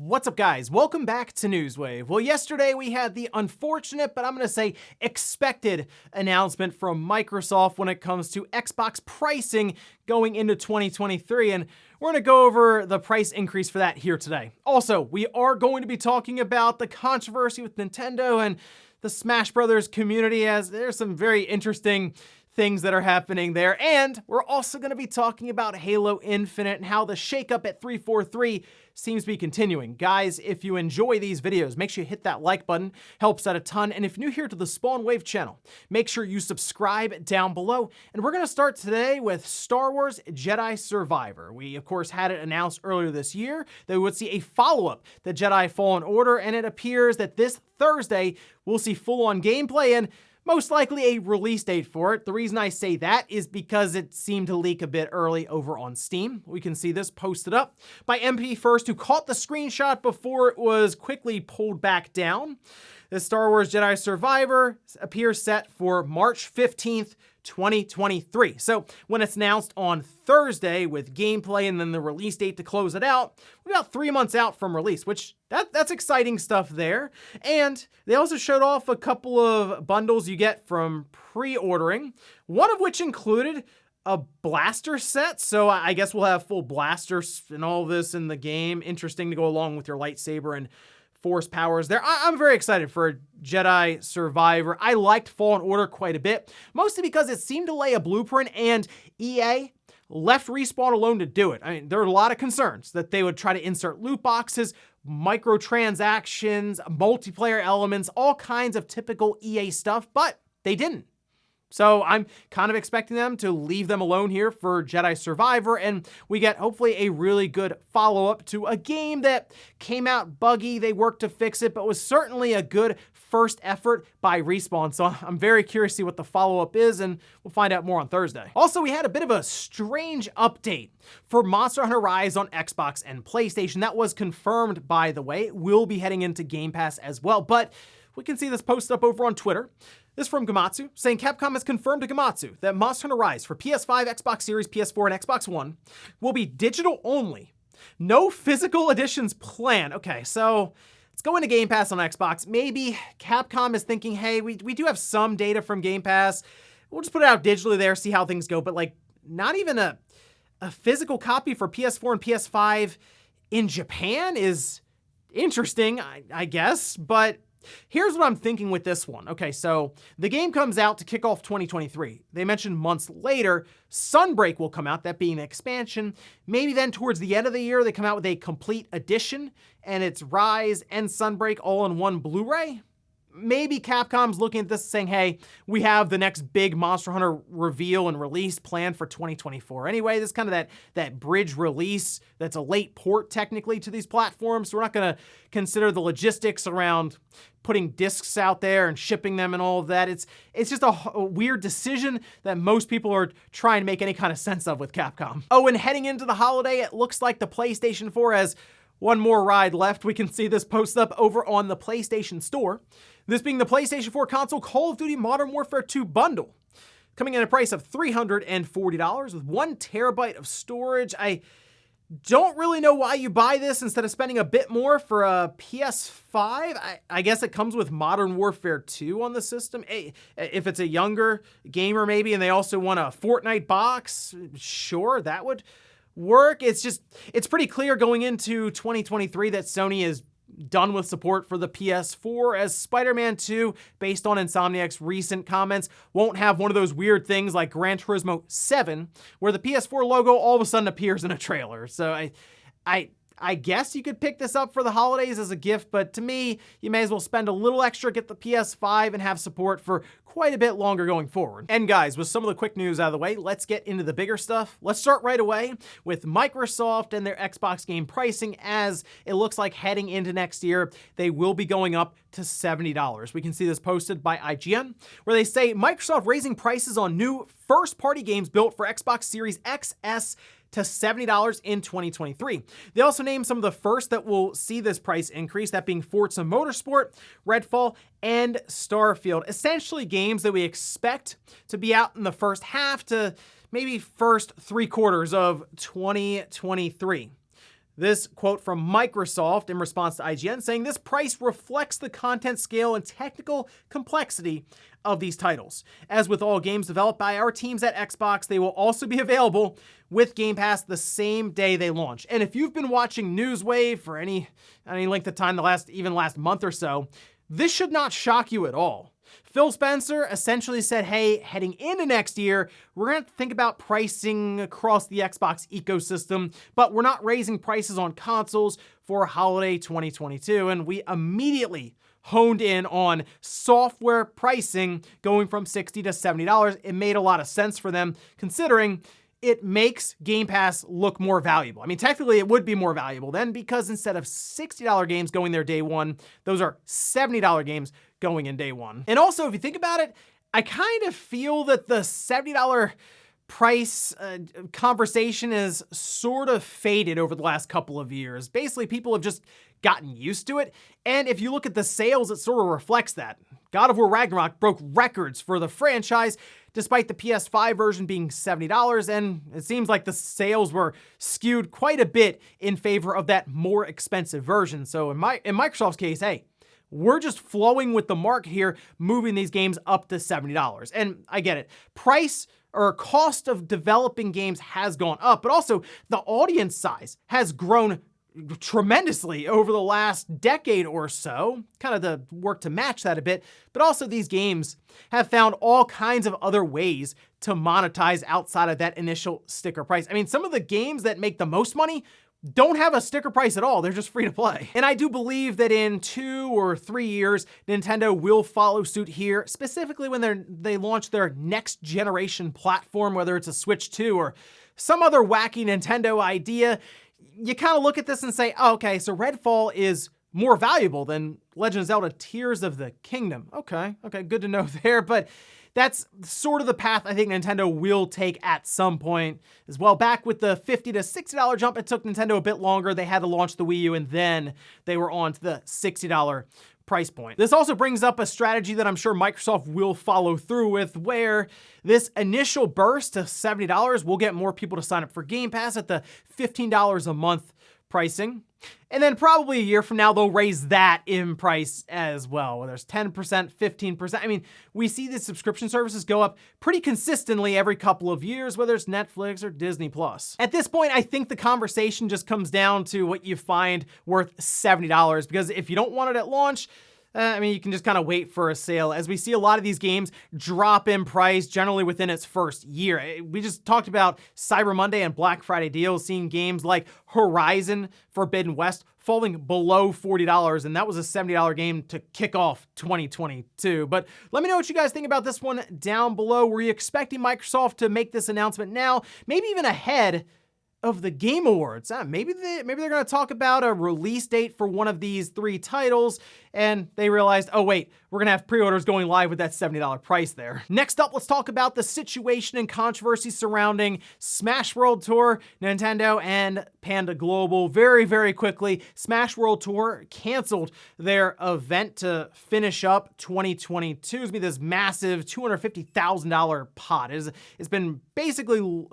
What's up, guys? Welcome back to Newswave. Well, yesterday we had the unfortunate, but I'm going to say expected announcement from Microsoft when it comes to Xbox pricing going into 2023, and we're going to go over the price increase for that here today. Also, we are going to be talking about the controversy with Nintendo and the Smash Brothers community, as there's some very interesting things that are happening there. And we're also going to be talking about Halo Infinite and how the shakeup at 343 seems to be continuing. Guys, if you enjoy these videos, make sure you hit that like button, helps out a ton. And if you're new here to the Spawn Wave channel, make sure you subscribe down below. And we're going to start today with Star Wars Jedi Survivor. We, of course, had it announced earlier this year that we would see a follow-up to Jedi Fallen Order, and it appears that this Thursday we'll see full-on gameplay and most likely a release date for it. The reason I say that is because it seemed to leak a bit early over on Steam. We can see this posted up by MP First, who caught the screenshot before it was quickly pulled back down. The Star Wars Jedi Survivor appears set for March 15th, 2023. So when it's announced on Thursday with gameplay and then the release date to close it out, we're about 3 months out from release, which that's exciting stuff there. And they also showed off a couple of bundles you get from pre-ordering, one of which included a blaster set. So I guess we'll have full blasters and all this in the game. Interesting to go along with your lightsaber and Force powers there. I'm very excited for Jedi Survivor. I liked Fallen Order quite a bit, mostly because it seemed to lay a blueprint and EA left Respawn alone to do it. I mean, there are a lot of concerns that they would try to insert loot boxes, microtransactions, multiplayer elements, all kinds of typical EA stuff, but they didn't. So I'm kind of expecting them to leave them alone here for Jedi Survivor, and we get hopefully a really good follow-up to a game that came out buggy. They worked to fix it, but was certainly a good first effort by Respawn. So I'm very curious to see what the follow-up is, and we'll find out more on Thursday. Also, we had a bit of a strange update for Monster Hunter Rise on Xbox and PlayStation. That was confirmed, by the way. It will be heading into Game Pass as well, but we can see this posted up over on Twitter. This is from Gamatsu, saying Capcom has confirmed to Gamatsu that Monster Hunter Rise for PS5, Xbox Series, PS4, and Xbox One will be digital only. No physical editions planned. Okay, so let's go into Game Pass on Xbox. Maybe Capcom is thinking, hey, we do have some data from Game Pass. We'll just put it out digitally there, see how things go. But like, not even a physical copy for PS4 and PS5 in Japan is interesting, I guess, but here's what I'm thinking with this one. Okay, so the game comes out to kick off 2023. They mentioned months later, Sunbreak will come out, that being an expansion. Maybe then towards the end of the year, they come out with a complete edition, and it's Rise and Sunbreak all in one Blu-ray. Maybe Capcom's looking at this saying, hey, we have the next big Monster Hunter reveal and release planned for 2024. Anyway, this is kind of that bridge release that's a late port technically to these platforms. So we're not going to consider the logistics around putting discs out there and shipping them and all of that. It's just a weird decision that most people are trying to make any kind of sense of with Capcom. Oh, and heading into the holiday, it looks like the PlayStation 4 has one more ride left. We can see this posted up over on the PlayStation Store. This being the PlayStation 4 console Call of Duty Modern Warfare 2 bundle, coming in at a price of $340 with 1 terabyte of storage. I don't really know why you buy this instead of spending a bit more for a PS5. I guess it comes with Modern Warfare 2 on the system. If it's a younger gamer maybe, and they also want a Fortnite box, sure, that would work. It's pretty clear going into 2023 that Sony is done with support for the PS4, as Spider-Man 2, based on Insomniac's recent comments, won't have one of those weird things like Gran Turismo 7, where the PS4 logo all of a sudden appears in a trailer. So I guess you could pick this up for the holidays as a gift, but to me, you may as well spend a little extra, get the PS5, and have support for quite a bit longer going forward. And guys, with some of the quick news out of the way, let's get into the bigger stuff. Let's start right away with Microsoft and their Xbox game pricing, as it looks like heading into next year, they will be going up to $70. We can see this posted by IGN, where they say Microsoft raising prices on new first-party games built for Xbox Series X, S, to $70 in 2023. They also named some of the first that will see this price increase, that being Forza Motorsport, Redfall, and Starfield. Essentially games that we expect to be out in the first half to maybe first 3 quarters of 2023. This quote from Microsoft in response to IGN saying this price reflects the content scale and technical complexity of these titles. As with all games developed by our teams at Xbox, they will also be available with Game Pass the same day they launch. And if you've been watching Newswave for any length of time, even last month or so, this should not shock you at all. Phil Spencer essentially said, hey, heading into next year, we're going to think about pricing across the Xbox ecosystem, but we're not raising prices on consoles for holiday 2022. And we immediately honed in on software pricing going from $60 to $70. It made a lot of sense for them, considering it makes Game Pass look more valuable. I mean, technically it would be more valuable then, because instead of $60 games going there day one, those are $70 games going in day one. And also, if you think about it, I kind of feel that the $70 price conversation is sort of faded over the last couple of years. Basically, people have just gotten used to it. And if you look at the sales, it sort of reflects that. God of War Ragnarok broke records for the franchise, despite the PS5 version being $70, and it seems like the sales were skewed quite a bit in favor of that more expensive version. So in Microsoft's case, hey, we're just flowing with the mark here, moving these games up to $70. And I get it. Price or cost of developing games has gone up, but also the audience size has grown tremendously over the last decade or so, kind of the work to match that a bit, but also these games have found all kinds of other ways to monetize outside of that initial sticker price. I mean, some of the games that make the most money don't have a sticker price at all. They're just free to play. And I do believe that in 2 or 3 years, Nintendo will follow suit here, specifically when they launch their next generation platform, whether it's a Switch 2 or some other wacky Nintendo idea. You kind of look at this and say, oh, okay, so Redfall is more valuable than Legend of Zelda Tears of the Kingdom. Okay, good to know there, but that's sort of the path I think Nintendo will take at some point as well. Back with the $50 to $60 jump, it took Nintendo a bit longer. They had to launch the Wii U, and then they were on to the $60 price point. This also brings up a strategy that I'm sure Microsoft will follow through with, where this initial burst to $70 will get more people to sign up for Game Pass at the $15 a month pricing. And then probably a year from now, they'll raise that in price as well, whether it's 10%, 15%. I mean, we see these subscription services go up pretty consistently every couple of years, whether it's Netflix or Disney+. At this point, I think the conversation just comes down to what you find worth $70, because if you don't want it at launch, I mean, you can just kind of wait for a sale, as we see a lot of these games drop in price generally within its first year. We just talked about Cyber Monday and Black Friday deals, seeing games like Horizon Forbidden West falling below $40, and that was a $70 game to kick off 2022. But let me know what you guys think about this one down below. Were you expecting Microsoft to make this announcement now, maybe even ahead of the Game Awards? Maybe they're going to talk about a release date for one of these 3 titles, and they realized, oh wait, we're going to have pre-orders going live with that $70 price there. Next up, let's talk about the situation and controversy surrounding Smash World Tour, Nintendo, and Panda Global. Very, very quickly, Smash World Tour canceled their event to finish up 2022. It's going to be this massive $250,000 pot. It's been basically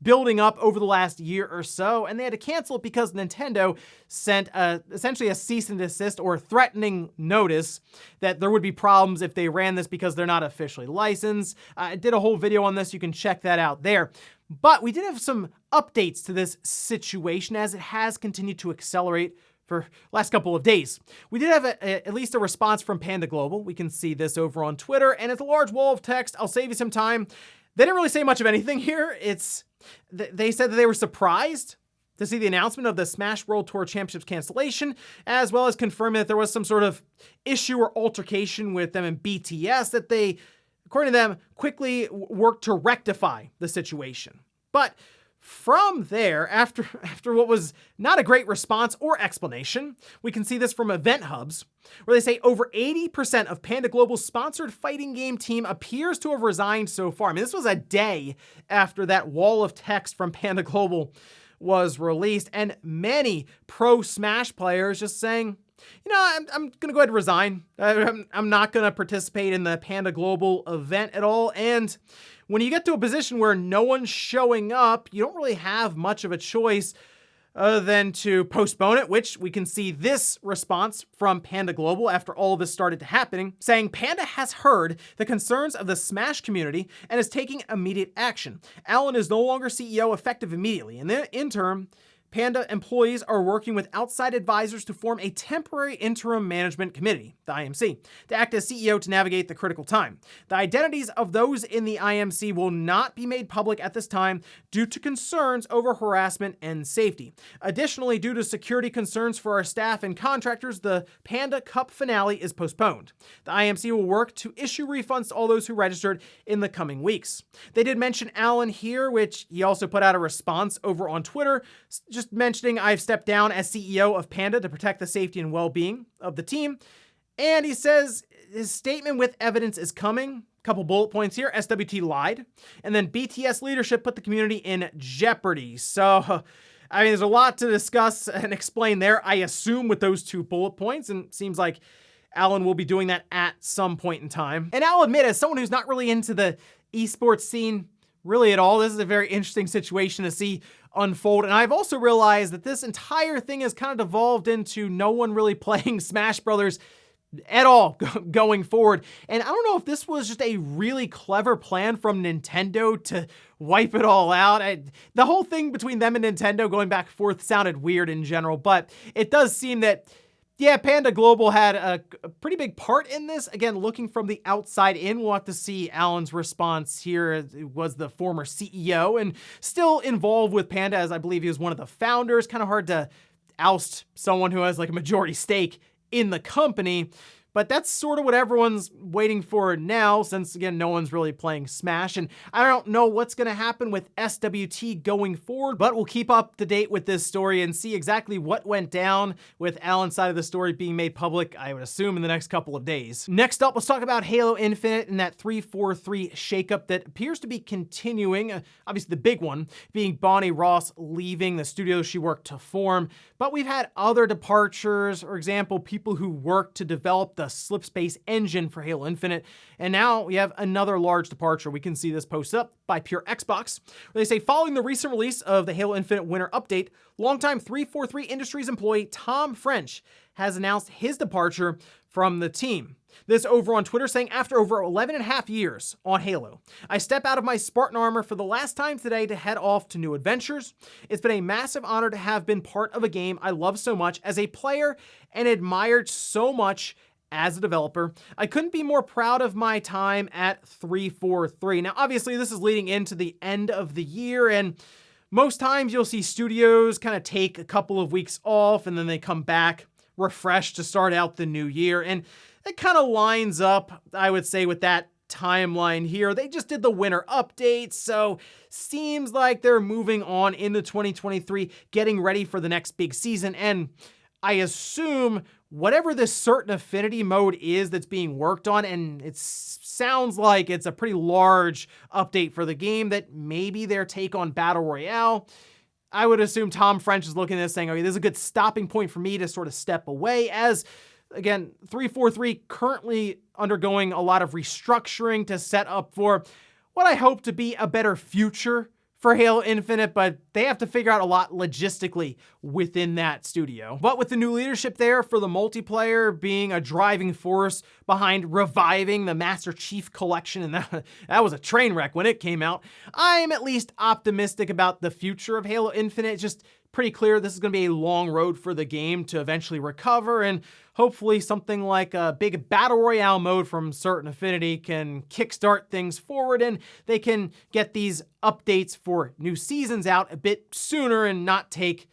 building up over the last year or so, and they had to cancel it because Nintendo sent essentially a cease and desist or threatening notice that there would be problems if they ran this because they're not officially licensed. I did a whole video on this. You can check that out there. But we did have some updates to this situation as it has continued to accelerate for last couple of days. We did have at least a response from Panda Global. We can see this over on Twitter, and it's a large wall of text. I'll save you some time. They didn't really say much of anything here. They said that they were surprised to see the announcement of the Smash World Tour Championships cancellation, as well as confirming that there was some sort of issue or altercation with them and BTS that they, according to them, quickly worked to rectify the situation. But from there, after what was not a great response or explanation, we can see this from Event Hubs, where they say over 80% of Panda Global's sponsored fighting game team appears to have resigned so far. I mean, this was a day after that wall of text from Panda Global was released, and many pro Smash players just saying, you know, I'm going to go ahead and resign. I'm not going to participate in the Panda Global event at all. And when you get to a position where no one's showing up, you don't really have much of a choice other than to postpone it, which we can see this response from Panda Global after all this started happening, saying Panda has heard the concerns of the Smash community and is taking immediate action. Alan is no longer CEO effective immediately. In the interim, Panda employees are working with outside advisors to form a temporary interim management committee, the IMC, to act as CEO to navigate the critical time. The identities of those in the IMC will not be made public at this time due to concerns over harassment and safety. Additionally, due to security concerns for our staff and contractors, the Panda Cup finale is postponed. The IMC will work to issue refunds to all those who registered in the coming weeks. They did mention Alan here, which he also put out a response over on Twitter, just mentioning I've stepped down as CEO of Panda to protect the safety and well-being of the team. And he says his statement with evidence is coming. Couple bullet points here. SWT lied. And then BTS leadership put the community in jeopardy. So, I mean, there's a lot to discuss and explain there, I assume, with those 2 bullet points. And it seems like Alan will be doing that at some point in time. And I'll admit, as someone who's not really into the esports scene really at all, this is a very interesting situation to see unfold. And I've also realized that this entire thing has kind of devolved into no one really playing Smash Brothers at all going forward. And I don't know if this was just a really clever plan from Nintendo to wipe it all out. The whole thing between them and Nintendo going back and forth sounded weird in general, but it does seem that, yeah, Panda Global had a pretty big part in this. Again, looking from the outside in, we'll have to see Alan's response here. It was the former CEO and still involved with Panda, as I believe he was one of the founders. Kind of hard to oust someone who has like a majority stake in the company. But that's sort of what everyone's waiting for now, since, again, no one's really playing Smash. And I don't know what's going to happen with SWT going forward, but we'll keep up to date with this story and see exactly what went down with Alan's side of the story being made public, I would assume, in the next couple of days. Next up, let's talk about Halo Infinite and that 343 shakeup that appears to be continuing. Obviously, the big one being Bonnie Ross leaving the studio she worked to form. But we've had other departures, for example, people who worked to develop the Slipspace engine for Halo Infinite. And now we have another large departure. We can see this posted up by Pure Xbox, where they say, following the recent release of the Halo Infinite Winter Update, longtime 343 Industries employee Tom French has announced his departure from the team. This over on Twitter saying, after over 11 and a half years on Halo, I step out of my Spartan armor for the last time today to head off to new adventures. It's been a massive honor to have been part of a game I love so much as a player and admired so much as a developer. I couldn't be more proud of my time at 343. Now, obviously, this is leading into the end of the year, and most times you'll see studios kind of take a couple of weeks off and then they come back refreshed to start out the new year. And it kind of lines up, I would say, with that timeline here. They just did the winter update, so seems like they're moving on into 2023, getting ready for the next big season. And I assume whatever this certain affinity mode is that's being worked on, and it sounds like it's a pretty large update for the game, that maybe their take on Battle Royale, I would assume Tom French is looking at this saying, okay, this is a good stopping point for me to sort of step away, as, again, 343 currently undergoing a lot of restructuring to set up for what I hope to be a better future for Halo Infinite, but they have to figure out a lot logistically within that studio. But with the new leadership there for the multiplayer being a driving force behind reviving the Master Chief Collection, and that was a train wreck when it came out, I'm at least optimistic about the future of Halo Infinite. It's just pretty clear this is going to be a long road for the game to eventually recover, and hopefully something like a big Battle Royale mode from Certain Affinity can kickstart things forward, and they can get these updates for new seasons out a bit sooner and not take,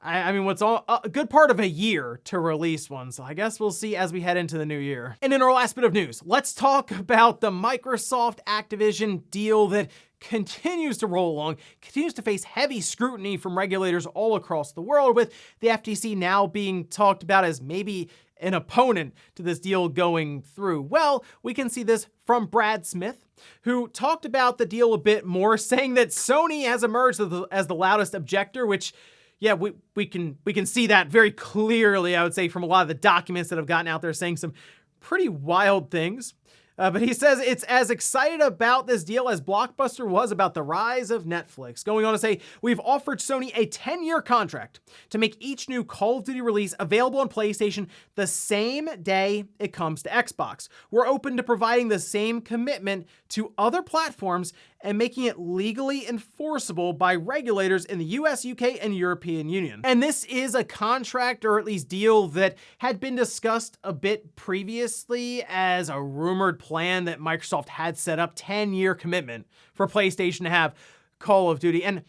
I mean, what's a good part of a year to release one. So I guess we'll see as we head into the new year. And in our last bit of news, let's talk about the Microsoft Activision deal that continues to roll along, continues to face heavy scrutiny from regulators all across the world, with the FTC now being talked about as maybe an opponent to this deal going through. Well, we can see this from Brad Smith, who talked about the deal a bit more, saying that Sony has emerged as the loudest objector, which, yeah, we can see that very clearly, I would say, from a lot of the documents that have gotten out there saying some pretty wild things. But he says it's as excited about this deal as Blockbuster was about the rise of Netflix. Going on to say, we've offered Sony a 10-year contract to make each new Call of Duty release available on PlayStation the same day it comes to Xbox. We're open to providing the same commitment to other platforms and making it legally enforceable by regulators in the US, UK, and European Union. And this is a contract, or at least deal, that had been discussed a bit previously as a rumored plan that Microsoft had set up, 10-year commitment for PlayStation to have Call of Duty. And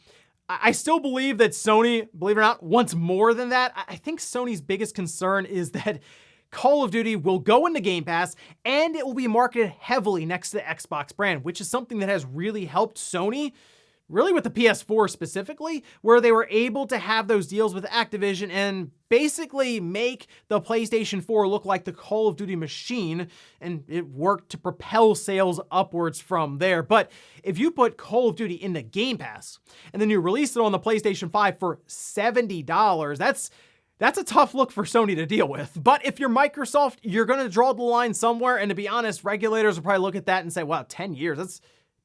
I still believe that Sony, believe it or not, wants more than that. I think Sony's biggest concern is that Call of Duty will go into Game Pass and it will be marketed heavily next to the Xbox brand, which is something that has really helped Sony, really with the PS4 specifically, where they were able to have those deals with Activision and basically make the PlayStation 4 look like the Call of Duty machine, and it worked to propel sales upwards from there. But if you put Call of Duty into Game Pass and then you release it on the PlayStation 5 for $70, that's a tough look for Sony to deal with. But if you're Microsoft, you're going to draw the line somewhere, and to be honest, regulators will probably look at that and say, wow, 10 years,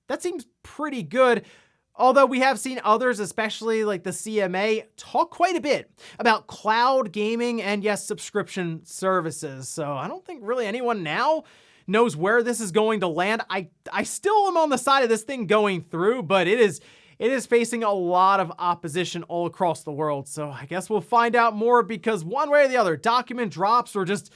that seems pretty good. Although we have seen others, especially like the CMA, talk quite a bit about cloud gaming and, yes, subscription services. So I don't think really anyone now knows where this is going to land. I still am on the side of this thing going through, but it is facing a lot of opposition all across the world. So I guess we'll find out more, because one way or the other, document drops or just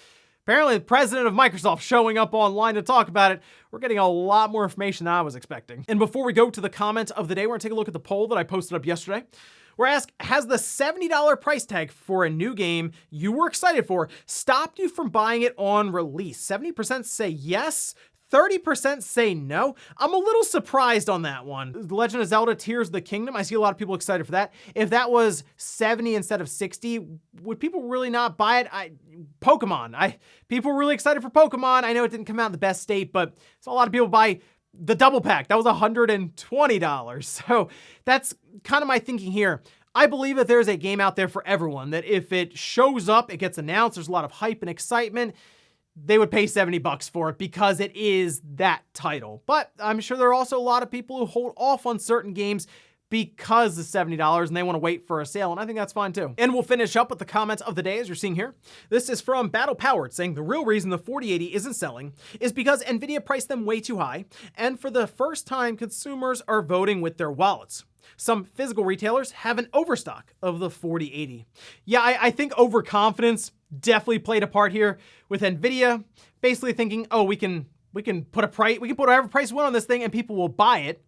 apparently the president of Microsoft showing up online to talk about it, we're getting a lot more information than I was expecting. And before we go to the comment of the day, we're gonna take a look at the poll that I posted up yesterday. We're asked, has the $70 price tag for a new game you were excited for stopped you from buying it on release? 70% say yes, 30% say no. I'm a little surprised on that one. The Legend of Zelda Tears of the Kingdom, I see a lot of people excited for that. If that was 70 instead of 60, would people really not buy it? People were really excited for Pokemon. I know it didn't come out in the best state, but a lot of people buy the double pack. That was $120. So that's kind of my thinking here. I believe that there's a game out there for everyone, that if it shows up, it gets announced, there's a lot of hype and excitement, they would pay $70 for it because it is that title. But I'm sure there are also a lot of people who hold off on certain games because of $70 and they want to wait for a sale, and I think that's fine too. And we'll finish up with the comments of the day, as you're seeing here. This is from Battle Powered, saying the real reason the 4080 isn't selling is because Nvidia priced them way too high, and for the first time, consumers are voting with their wallets. Some physical retailers have an overstock of the 4080. Yeah, I think overconfidence definitely played a part here with Nvidia, basically thinking, oh, we can put whatever price we want on this thing and people will buy it.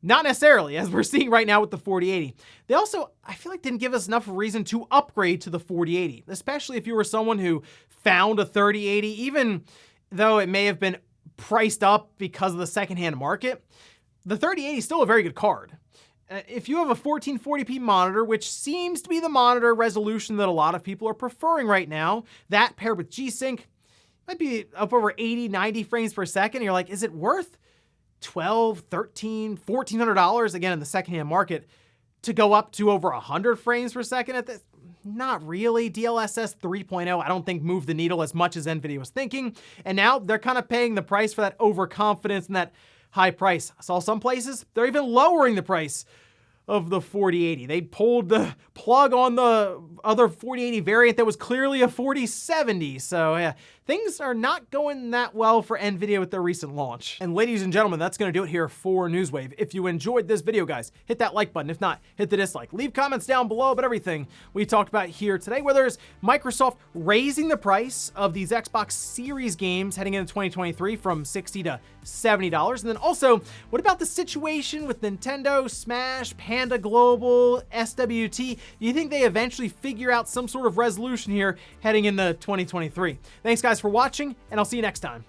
Not necessarily, as we're seeing right now with the 4080. They also, I feel like, didn't give us enough reason to upgrade to the 4080, especially if you were someone who found a 3080, even though it may have been priced up because of the secondhand market. The 3080 is still a very good card. If you have a 1440p monitor, which seems to be the monitor resolution that a lot of people are preferring right now, that paired with G-Sync might be up over 80, 90 frames per second. And you're like, is it worth $1,200, $1,300, $1,400 again in the secondhand market to go up to over 100 frames per second at this? Not really. DLSS 3.0, I don't think moved the needle as much as Nvidia was thinking. And now they're kind of paying the price for that overconfidence and that high price. I saw some places, they're even lowering the price of the 4080. They pulled the plug on the other 4080 variant that was clearly a 4070. So yeah, things are not going that well for Nvidia with their recent launch. And ladies and gentlemen, that's gonna do it here for Newswave. If you enjoyed this video, guys, hit that like button. If not, hit the dislike. Leave comments down below about everything we talked about here today, whether it's Microsoft raising the price of these Xbox Series games heading into 2023 from $60 to $70. And then also, what about the situation with Nintendo, Smash, Panda Global, SWT? Do you think they eventually figure out some sort of resolution here heading into 2023? Thanks guys for watching, and I'll see you next time.